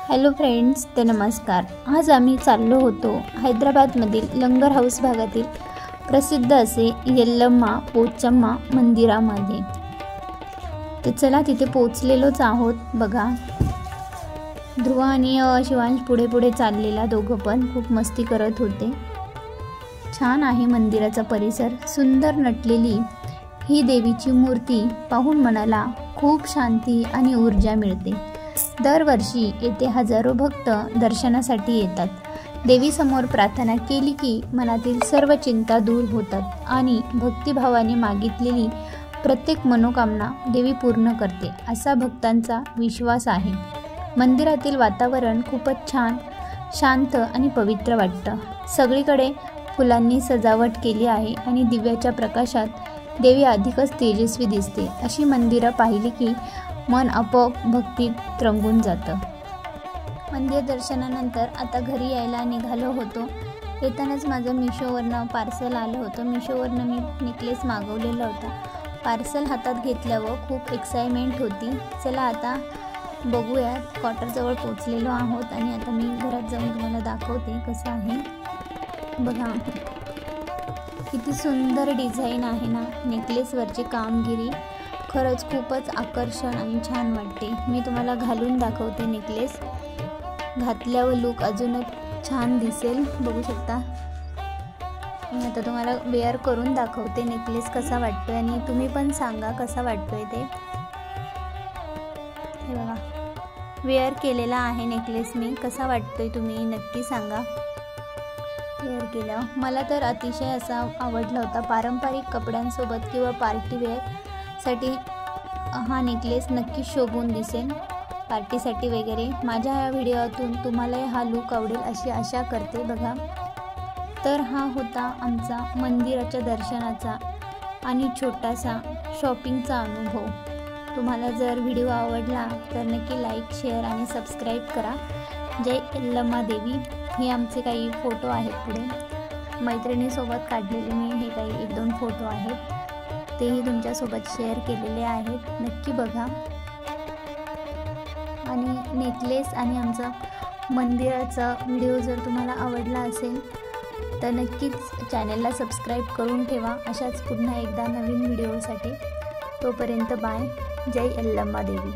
Hello friends, तर नमस्कार। आज आम्ही चाललो होतो हैदराबादमधील लंगर हाऊस भागातील प्रसिद्ध असे यल्लम्मा पोचम्मा मंदिरामध्ये। तर चला तिथे पोहोचलेलोच आहोत। बघा, ध्रुव आणि शिवांश पुढे पुढे चाललेला, दोघं पण खूप मस्ती करत होते। छान आहे मंदिराचा परिसर, सुंदर नटलेली ही देवीची मूर्ती पाहून मनाला खूप शांती आणि ऊर्जा मिळते। दरवर्षी येथे हजारो भक्त दर्शनासाठी येतात। देवीसमोर प्रार्थना केली की मनातील सर्व चिंता दूर होतात आणि भक्तिभावाने मागितलेली प्रत्येक मनोकामना देवी पूर्ण करते, असा भक्तांचा विश्वास आहे। मंदिरातील वातावरण खूपच छान, शांत आणि पवित्र वाटतं। सगळीकडे फुलांनी सजावट केली आहे आणि दिव्याच्या प्रकाशात देवी अधिकच तेजस्वी दिसते। अशी मंदिरं पाहिली की मन आपोआप भक्तीत रंगून जातं। मंदिर दर्शनानंतर आता घरी यायला निघालो होतो। येतानाच माझं मिशोवरनं पार्सल आलं होतं। मिशोवरनं मी नेकलेस मागवलेला होता। पार्सल हातात घेतल्यावर खूप एक्साइटमेंट होती। चला आता बघूयात, क्वार्टरजवळ पोचलेलो आहोत आणि आता मी घरात जाऊन तुम्हाला दाखवते कसं आहे। बघा किती सुंदर डिझाईन आहे ना नेकलेसवरची कामगिरी, खरंच खूपच आकर्षण आणि छान वाटते। मी तुम्हाला घालून दाखवते नेकलेस, घातल्यावर लुक अजूनच छान दिसेल, बघू शकता। मी आता तुम्हाला वेअर करून दाखवते नेकलेस कसा वाटतोय आणि तुम्ही पण सांगा कसा वाटतोय ते। हे बघा, वेअर केलेला आहे नेकलेस मी, कसा वाटतोय तुम्ही नक्की सांगा। वेअर केल्यावर मला तर अतिशय असा आवडला होता। पारंपरिक कपड्यांसोबत किंवा पार्टी वेअर साठी हा नेकलेस नक्की शोभून दिसेल, पार्टीसाठी वगैरे। माझ्या ह्या व्हिडिओतून तुम्हाला हा लुक आवडेल अशी आशा करते। बघा, तर हा होता आमचा मंदिराच्या दर्शनाचा आणि छोटासा शॉपिंगचा अनुभव। तुम्हाला जर व्हिडिओ आवडला तर नक्की लाईक, शेअर आणि सबस्क्राईब करा। जय यल्लम्मा देवी। हे आमचे काही फोटो आहेत, पुढे मैत्रिणीसोबत काढलेले मी हे काही 1-2 फोटो आहेत, तेही तुमच्यासोबत शेअर केलेले आहेत, नक्की बघा। आणि नेकलेस आणि आमचा मंदिराचा व्हिडिओ जर तुम्हाला आवडला असेल तर नक्कीच चॅनलला सबस्क्राईब करून ठेवा, अशाच पुन्हा एकदा नवीन व्हिडिओसाठी। तोपर्यंत बाय। जय यल्लम्मा देवी।